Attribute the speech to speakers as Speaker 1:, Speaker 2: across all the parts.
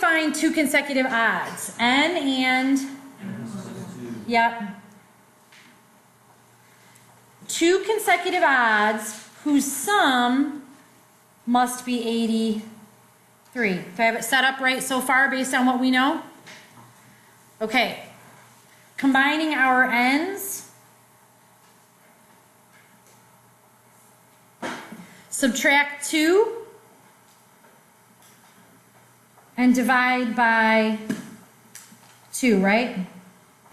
Speaker 1: find two consecutive odds. N and, yep. Two consecutive odds whose sum must be 83. Do I have it set up right so far based on what we know? Okay. Combining our n's, subtract 2 and divide by 2, right?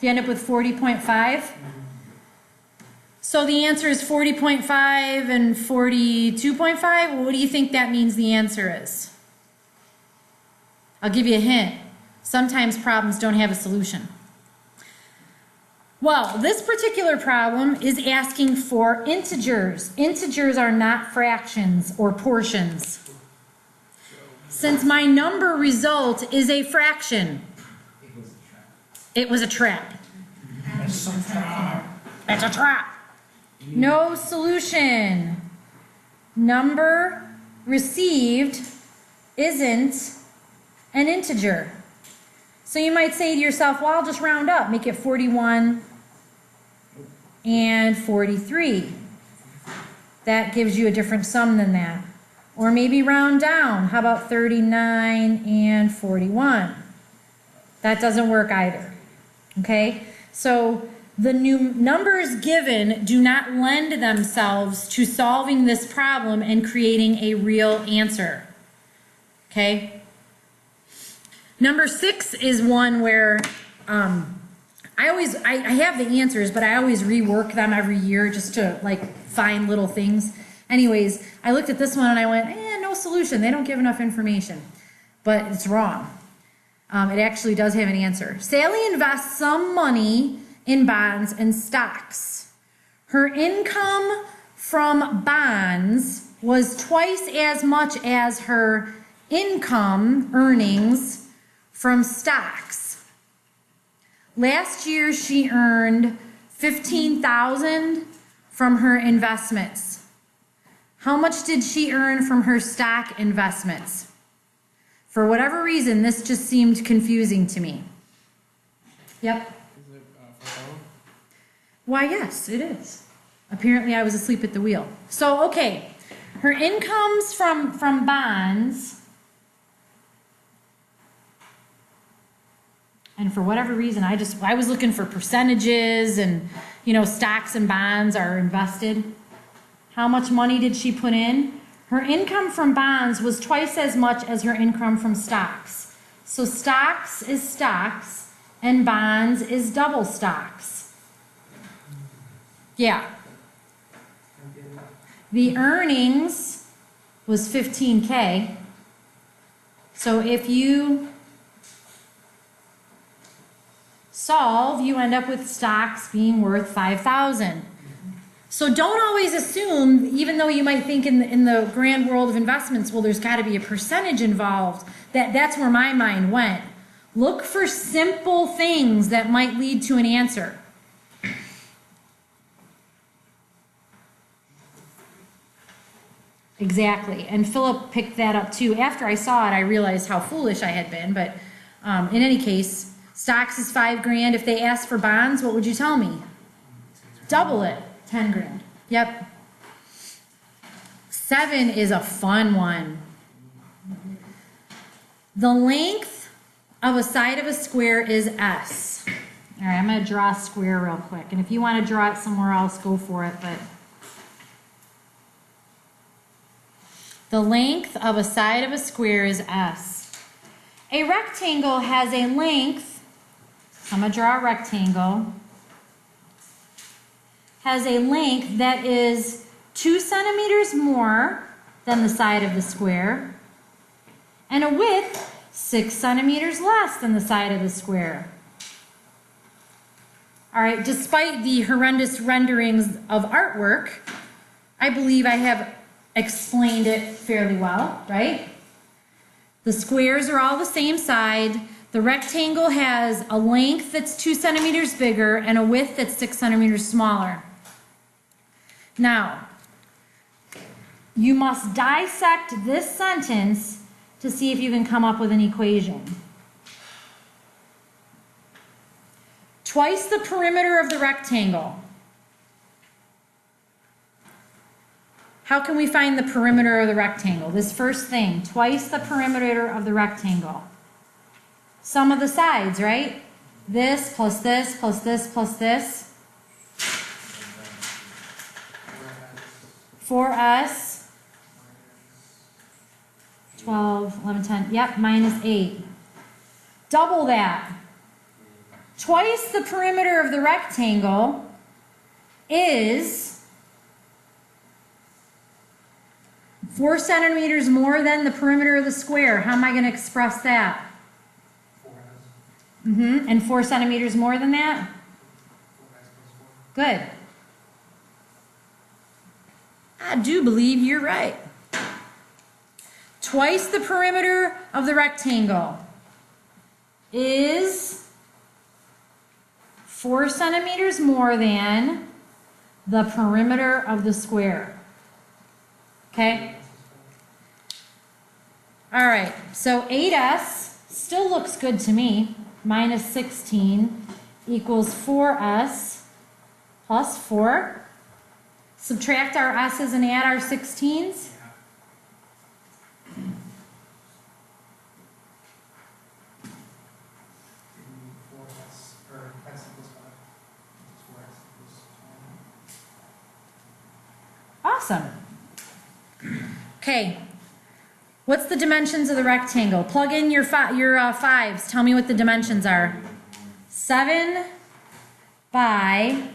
Speaker 1: You end up with 40.5. So the answer is 40.5 and 42.5. Well, what do you think that means the answer is? I'll give you a hint. Sometimes problems don't have a solution. Well, this particular problem is asking for integers. Integers are not fractions or portions. Since my number result is a fraction, it was a trap.
Speaker 2: It's a trap.
Speaker 1: It's a trap. No solution. Number received isn't an integer. So you might say to yourself, well, I'll just round up, make it 41 and 43. That gives you a different sum than that. Or maybe round down. How about 39 and 41? That doesn't work either. Okay? So the new numbers given do not lend themselves to solving this problem and creating a real answer. Okay? Number 6 is one where I have the answers, but I always rework them every year just to like find little things. Anyways, I looked at this one and I went, no solution. They don't give enough information. But it's wrong. It actually does have an answer. Sally invests some money in bonds and stocks. Her income from bonds was twice as much as her income earnings from stocks. Last year she earned $15,000 from her investments. How much did she earn from her stock investments? For whatever reason, this just seemed confusing to me. Yep.
Speaker 2: Is it for all?
Speaker 1: Why, yes, it is. Apparently I was asleep at the wheel. So, okay, her incomes from bonds, and for whatever reason, I was looking for percentages and, stocks and bonds are invested. How much money did she put in? Her income from bonds was twice as much as her income from stocks. So stocks is stocks and bonds is double stocks. Yeah. The earnings was 15K. So if you solve, you end up with stocks being worth 5,000. So don't always assume, even though you might think in the grand world of investments, well, there's got to be a percentage involved. That's where my mind went. Look for simple things that might lead to an answer. Exactly. And Philip picked that up too. After I saw it, I realized how foolish I had been. But in any case, stocks is $5,000. If they asked for bonds, what would you tell me? Double it. 10 grand. Yep. 7 is a fun one. The length of a side of a square is S. All right, I'm going to draw a square real quick. And if you want to draw it somewhere else, go for it. But the length of a side of a square is S. A rectangle has a length. I'm going to draw a rectangle. Has a length that is 2 centimeters more than the side of the square, and a width 6 centimeters less than the side of the square. All right, despite the horrendous renderings of artwork, I believe I have explained it fairly well, right? The squares are all the same side. The rectangle has a length that's 2 centimeters bigger and a width that's 6 centimeters smaller. Now, you must dissect this sentence to see if you can come up with an equation. twice the perimeter of the rectangle. How can we find the perimeter of the rectangle? This first thing, twice the perimeter of the rectangle. Sum of the sides, right? This plus this plus this plus this. 4s, 12, 11, 10, yep, minus 8. Double that. Twice the perimeter of the rectangle is 4 centimeters more than the perimeter of the square. How am I going to express that? And 4 centimeters more than that? Good. I do believe you're right. Twice the perimeter of the rectangle is 4 centimeters more than the perimeter of the square. Okay? All right, so 8s still looks good to me. Minus 16 equals 4s plus 4. Subtract our s's and add our 16s. Awesome. Okay. What's the dimensions of the rectangle? Plug in your fives. Tell me what the dimensions are. 7 by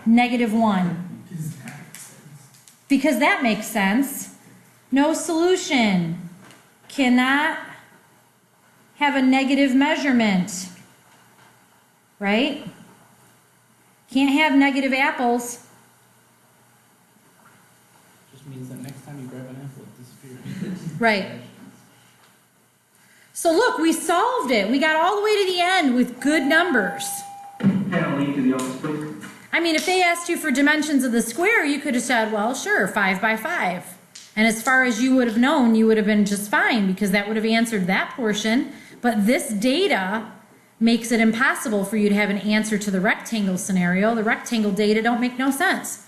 Speaker 1: -1. Because that makes sense. No solution cannot have a negative measurement. Right? Can't have negative apples.
Speaker 2: Means that next time you grab an apple, it disappears.
Speaker 1: Right. So look, we solved it. We got all the way to the end with good numbers.
Speaker 3: Can I link to the office, please?
Speaker 1: I mean, if they asked you for dimensions of the square, you could have said, well, sure, 5 by 5. And as far as you would have known, you would have been just fine because that would have answered that portion. But this data makes it impossible for you to have an answer to the rectangle scenario. The rectangle data don't make no sense.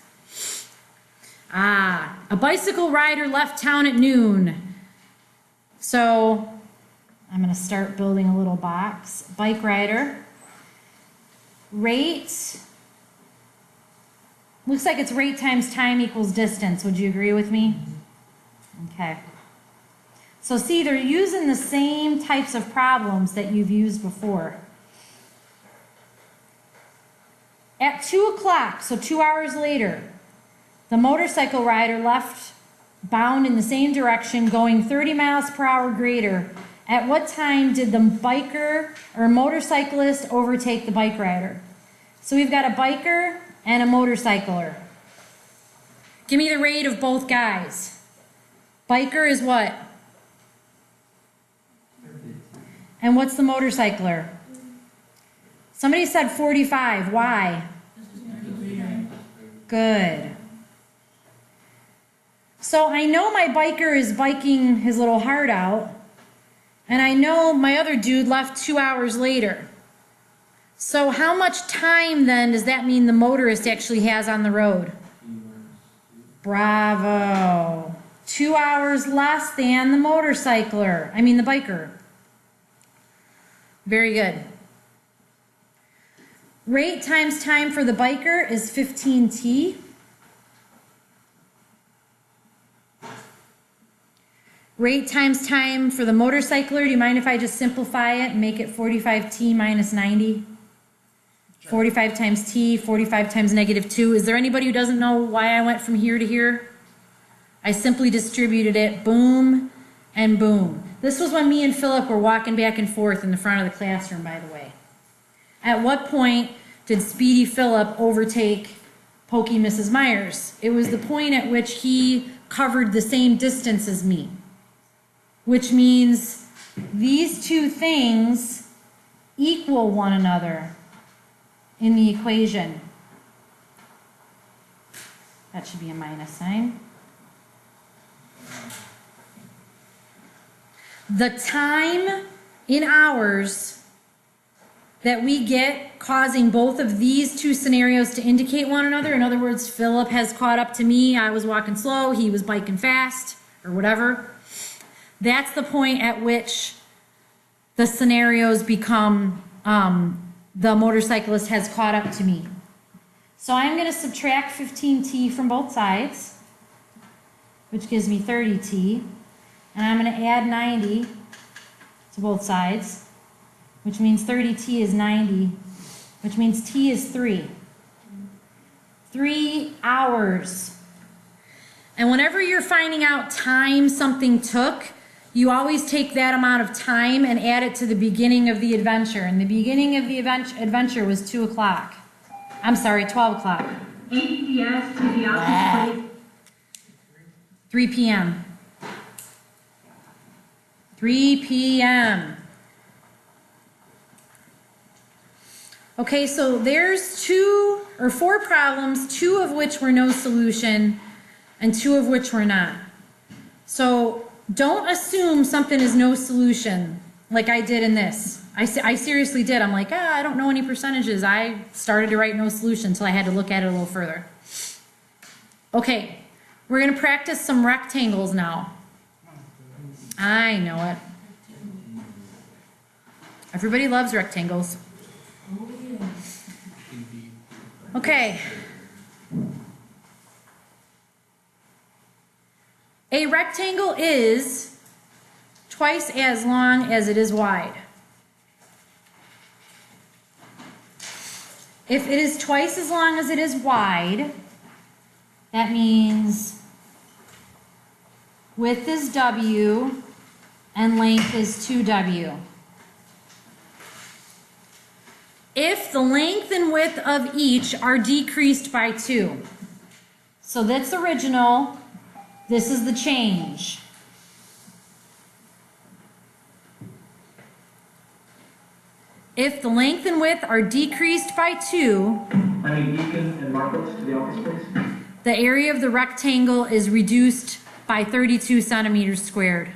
Speaker 1: A bicycle rider left town at noon. So I'm going to start building a little box. Bike rider. Rate. Looks like it's rate times time equals distance. Would you agree with me? Okay. So see, they're using the same types of problems that you've used before. At 2 o'clock, so 2 hours later, the motorcycle rider left bound in the same direction, going 30 miles per hour greater. At what time did the biker or motorcyclist overtake the bike rider? So we've got a biker and a motorcycler. Give me the rate of both guys. Biker is what? And what's the motorcycler? Somebody said 45. Why? Good. So I know my biker is biking his little heart out, and I know my other dude left 2 hours later. So how much time then does that mean the motorist actually has on the road? Bravo. 2 hours less than the motorcycler. I mean the biker. Very good. Rate times time for the biker is 15t. Rate times time for the motorcycler, do you mind if I just simplify it and make it 45t minus 90? 45 times t, 45 times -2. Is there anybody who doesn't know why I went from here to here? I simply distributed it, boom and boom. This was when me and Philip were walking back and forth in the front of the classroom, by the way. At what point did Speedy Philip overtake Pokey Mrs. Myers? It was the point at which he covered the same distance as me, which means these two things equal one another in the equation. That should be a minus sign. The time in hours that we get causing both of these two scenarios to indicate one another. In other words, Philip has caught up to me. I was walking slow. He was biking fast or whatever. That's the point at which the scenarios become the motorcyclist has caught up to me. So I'm going to subtract 15t from both sides, which gives me 30t. And I'm going to add 90 to both sides, which means 30t is 90, which means t is 3. 3 hours. And whenever you're finding out time something took, you always take that amount of time and add it to the beginning of the adventure. And the beginning of the adventure was 2 o'clock. I'm sorry, 12 o'clock.
Speaker 3: APS to the office, please.
Speaker 1: 3 p.m. 3 p.m. Okay, so there's 2 or 4 problems, 2 of which were no solution and 2 of which were not. So don't assume something is no solution like I did in this. I seriously did. I'm like, I don't know any percentages. I started to write no solution until I had to look at it a little further. Okay, we're going to practice some rectangles now. I know it. Everybody loves rectangles. Okay. A rectangle is twice as long as it is wide. If it is twice as long as it is wide, that means width is W and length is 2W. If the length and width of each are decreased by 2. So that's original, this is the change. If the length and width are decreased by 2,
Speaker 3: I need Deacon and Marcos to the office, please.
Speaker 1: the area of the rectangle is reduced by 32 centimeters squared.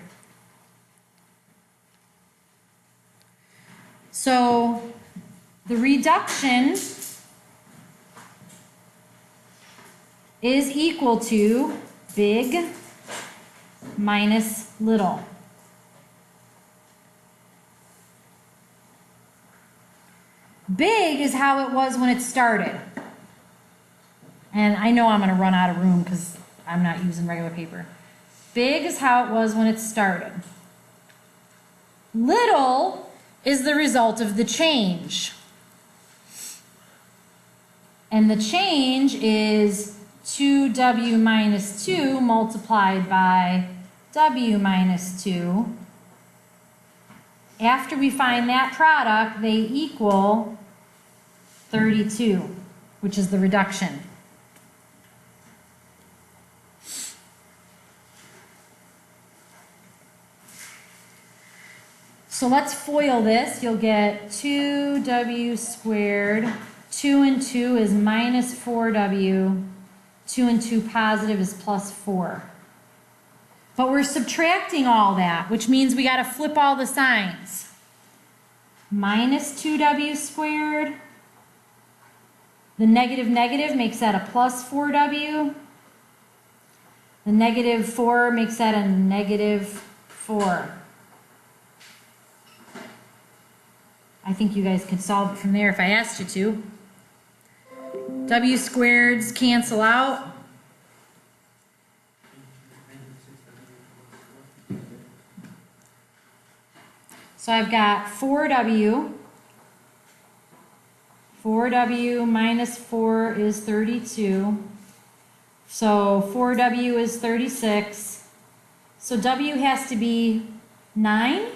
Speaker 1: So the reduction is equal to big minus little. Big is how it was when it started. And I know I'm going to run out of room because I'm not using regular paper. Big is how it was when it started. Little is the result of the change. And the change is 2W minus 2 multiplied by W minus 2. After we find that product, they equal 32, which is the reduction. So let's FOIL this. You'll get 2W squared. 2 and 2 is minus 4W. 2 and 2 positive is plus 4. But we're subtracting all that, which means we got to flip all the signs. Minus 2W squared. The negative negative makes that a plus 4W. The negative 4 makes that a negative 4. I think you guys could solve it from there if I asked you to. W squareds cancel out. So I've got 4W. 4W minus 4 is 32. So 4W is 36. So W has to be 9.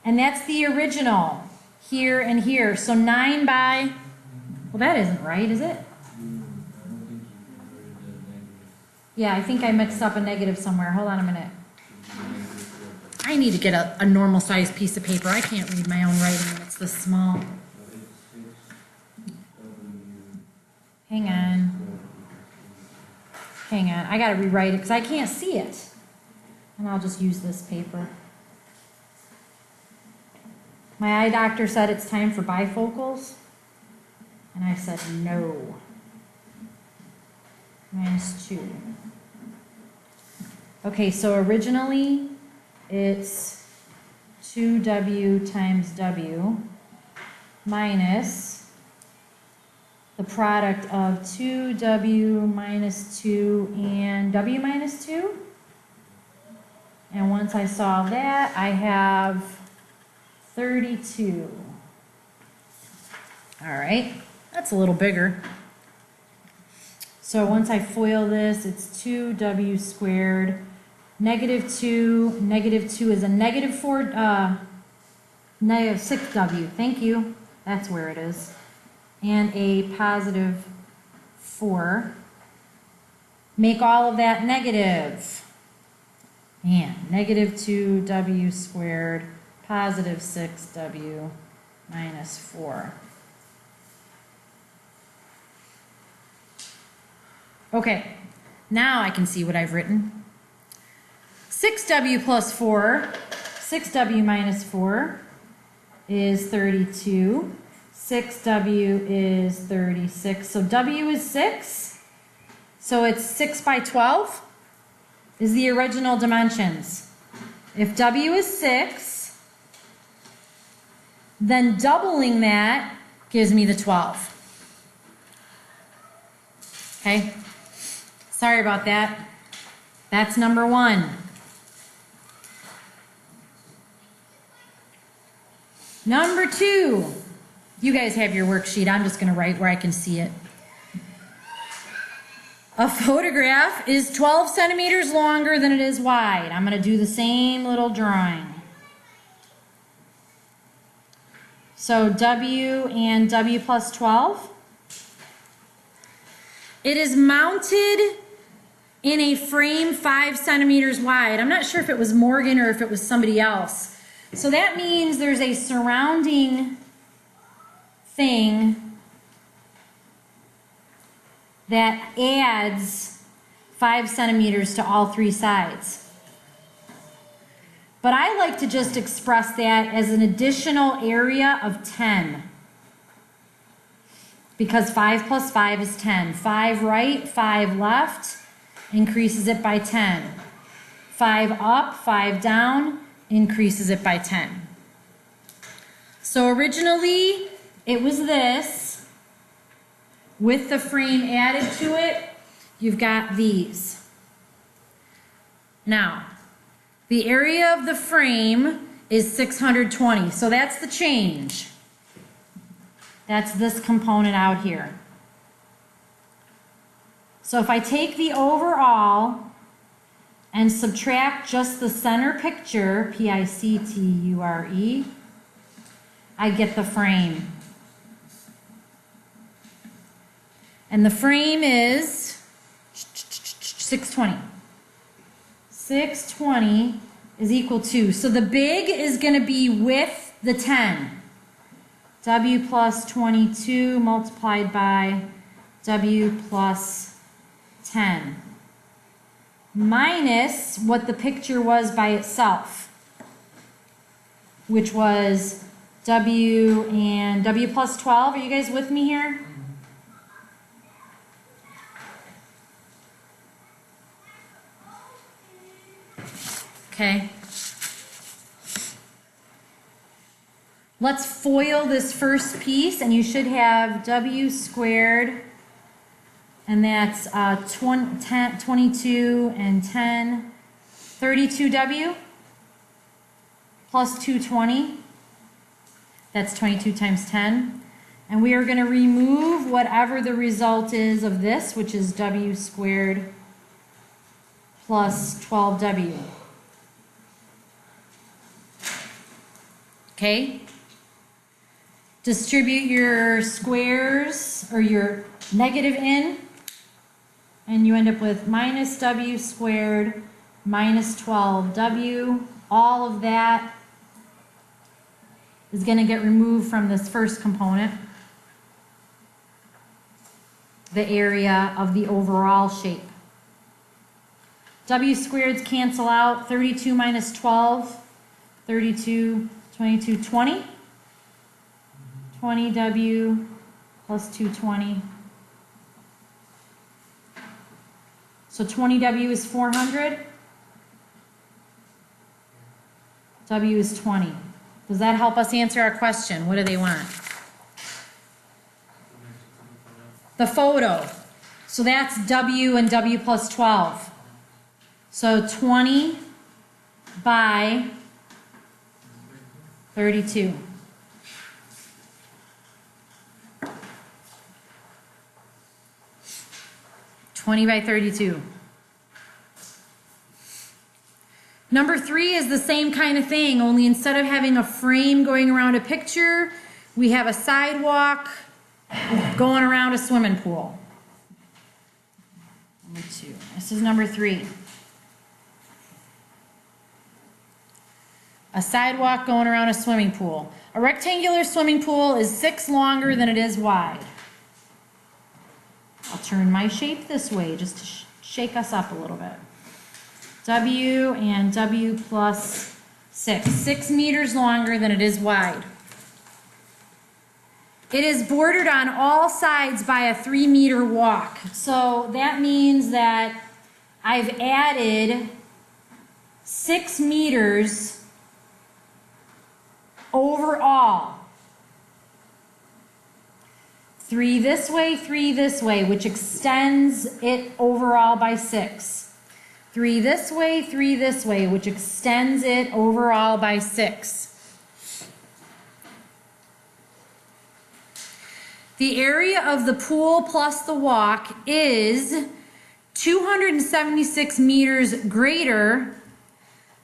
Speaker 1: And that's the original, here and here. So 9 by, well, that isn't right, is it? Yeah, I think I mixed up a negative somewhere. Hold on a minute. I need to get a normal sized piece of paper. I can't read my own writing when it's this small. Hang on. Hang on. I got to rewrite it because I can't see it. And I'll just use this paper. My eye doctor said it's time for bifocals, and I said no. -2. Okay, so originally it's 2W times W minus the product of 2W minus 2 and W minus 2. And once I solve that, I have 32. All right, that's a little bigger. So once I FOIL this, it's 2W squared. -2 is a negative 6W. Thank you. That's where it is. And a +4. Make all of that negative. And -2W squared, +6W minus 4. Okay, now I can see what I've written. 6W plus 4, 6W minus 4 is 32. 6W is 36. So W is 6. So it's 6 by 12 is the original dimensions. If W is 6, then doubling that gives me the 12. Okay? Sorry about that. That's number 1. Number 2. You guys have your worksheet. I'm just going to write where I can see it. A photograph is 12 centimeters longer than it is wide. I'm going to do the same little drawing. So W and W plus 12. It is mounted in a frame 5 centimeters wide. I'm not sure if it was Morgan or if it was somebody else. So that means there's a surrounding thing that adds 5 centimeters to all 3 sides. But I like to just express that as an additional area of 10. Because 5 plus 5 is 10. 5 right, 5 left, increases it by 10. 5 up, 5 down, increases it by 10. So originally, it was this. With the frame added to it, you've got these. Now, the area of the frame is 620, so that's the change. That's this component out here. So if I take the overall and subtract just the center picture, Picture, I get the frame. And the frame is 620. 620 is equal to, so the big is going to be with the 10. W plus 22 multiplied by W plus 10. Minus what the picture was by itself, which was W and W plus 12. Are you guys with me here? Okay. Let's FOIL this first piece, and you should have W squared, and that's 22 and 10, 32W plus 220. That's 22 times 10. And we are going to remove whatever the result is of this, which is W squared plus 12W. Okay? Distribute your squares or your negative in, and you end up with minus W squared minus 12W. All of that is going to get removed from this first component, the area of the overall shape. W squareds cancel out. 32 minus 12, 32, 22, 20. 20W plus 220. So 20W is 400. W is 20. Does that help us answer our question? What do they want? The photo. So that's W and W plus 12. So 20 by 32. By 32. Number 3 is the same kind of thing, only instead of having a frame going around a picture, we have a sidewalk going around a swimming pool. Number 2. This is number 3. A sidewalk going around a swimming pool. A rectangular swimming pool is 6 longer than it is wide. I'll turn my shape this way just to shake us up a little bit. W and W plus 6. 6 meters longer than it is wide. It is bordered on all sides by a 3-meter walk. So that means that I've added 6 meters overall. 3 this way, which extends it overall by 6. 3 this way, which extends it overall by 6. The area of the pool plus the walk is 276 meters greater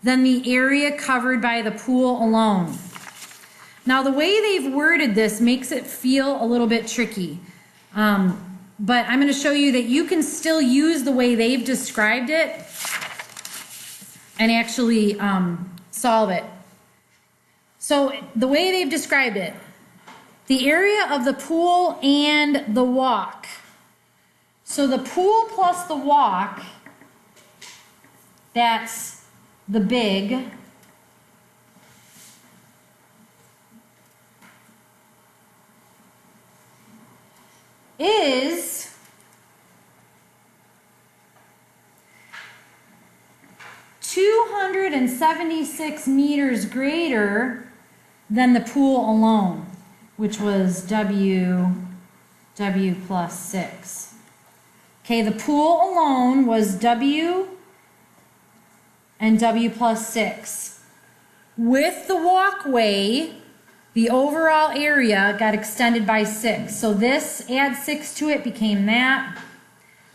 Speaker 1: than the area covered by the pool alone. Now, the way they've worded this makes it feel a little bit tricky, but I'm going to show you that you can still use the way they've described it and actually solve it. So the way they've described it, the area of the pool and the walk. So the pool plus the walk, that's the big. Is 276 meters greater than the pool alone, which was W plus 6. Okay, the pool alone was W and W plus 6. With the walkway, the overall area got extended by 6. So this adds 6 to it, became that.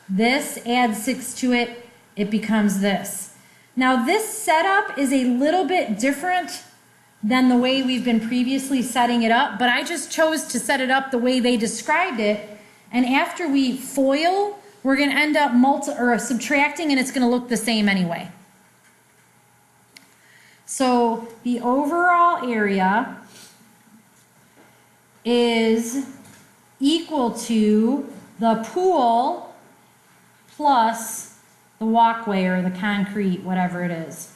Speaker 1: This adds 6 to it, it becomes this. Now this setup is a little bit different than the way we've been previously setting it up, but I just chose to set it up the way they described it. And after we FOIL, we're going to end up subtracting, and it's going to look the same anyway. So the overall area is equal to the pool plus the walkway or the concrete, whatever it is.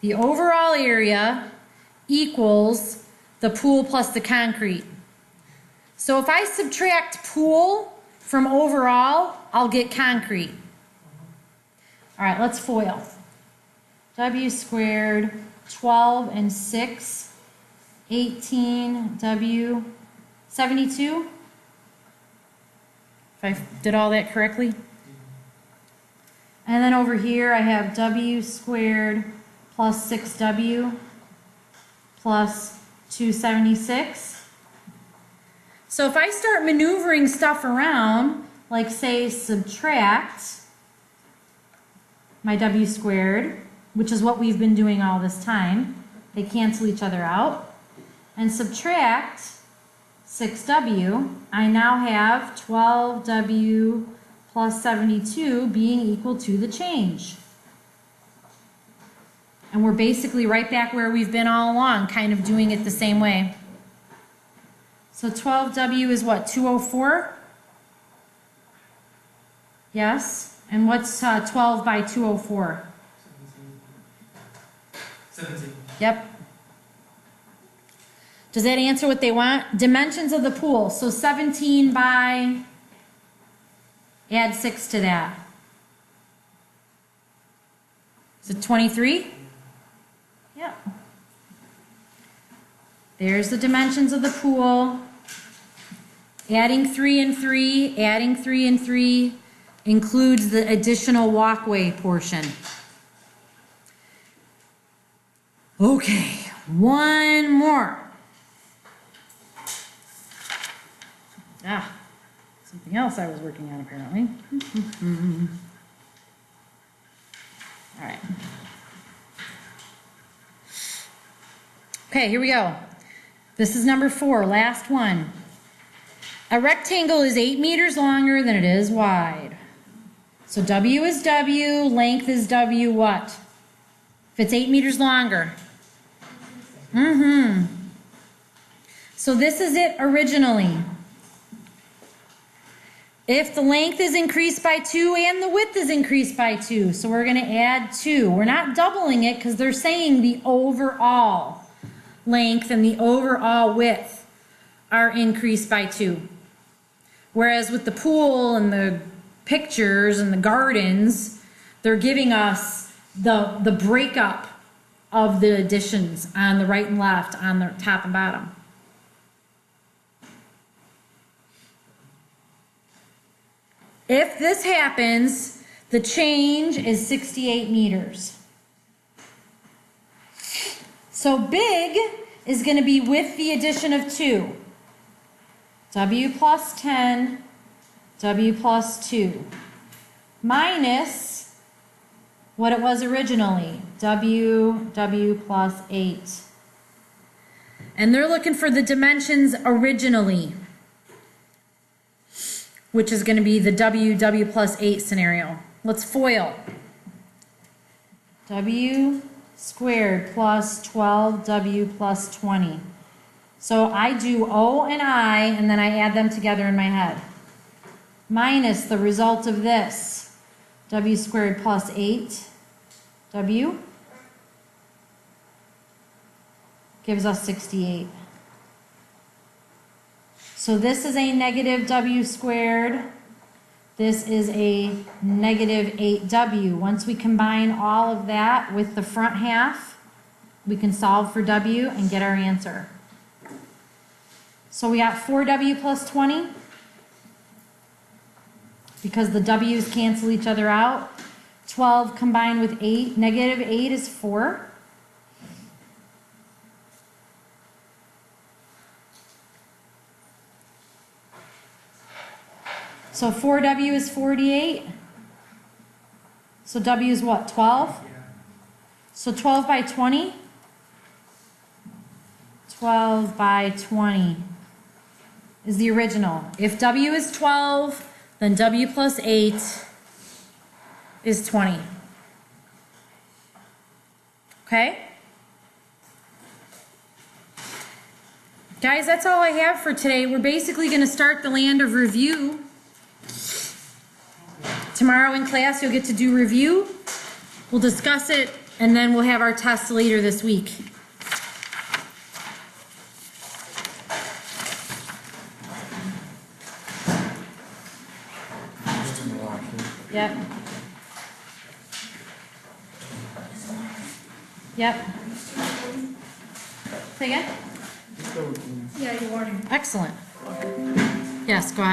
Speaker 1: The overall area equals the pool plus the concrete. So if I subtract pool from overall, I'll get concrete. All right, let's FOIL. W squared, 12 and 6. 18 W 72, if I did all that correctly. And then over here I have W squared plus 6W plus 276. So if I start maneuvering stuff around, like say subtract my W squared, which is what we've been doing all this time, they cancel each other out, and subtract 6W, I now have 12W plus 72 being equal to the change. And we're basically right back where we've been all along, kind of doing it the same way. So 12W is what, 204? Yes? And what's 12 by 204?
Speaker 2: 17.
Speaker 1: Yep. Does that answer what they want? Dimensions of the pool, so 17 by, add 6 to that. Is it 23? Yep. There's the dimensions of the pool. Adding 3 and 3, adding 3 and 3 includes the additional walkway portion. Okay, one more. Something else I was working on apparently. All right. Okay, here we go. This is number 4, last one. A rectangle is 8 meters longer than it is wide. So W is W, length is W what? If it's 8 meters longer. So this is it originally. If the length is increased by 2 and the width is increased by 2, so we're going to add 2. We're not doubling it because they're saying the overall length and the overall width are increased by 2. Whereas with the pool and the pictures and the gardens, they're giving us the breakup of the additions on the right and left, on the top and bottom. If this happens, the change is 68 meters. So big is going to be with the addition of 2. W plus 10, W plus 2. Minus what it was originally, W plus 8. And they're looking for the dimensions originally, which is going to be the W plus 8 scenario. Let's FOIL. W squared plus 12W plus 20. So I do O and I, and then I add them together in my head. Minus the result of this, W squared plus 8W gives us 68. So this is a negative W squared. This is a negative 8W. Once we combine all of that with the front half, we can solve for W and get our answer. So we got 4W plus 20. Because the W's cancel each other out. 12 combined with 8. Negative 8 is 4. So 4W is 48. So W is what, 12? So 12 by 20? 12 by 20 is the original. If W is 12, then W plus 8 is 20. Okay? Guys, that's all I have for today. We're basically going to start the land of review. Tomorrow in class, you'll get to do review. We'll discuss it, and then we'll have our test later this week. Yep. Yep. Say again?
Speaker 4: Yeah, you're warning.
Speaker 1: Excellent. Yes, go ahead.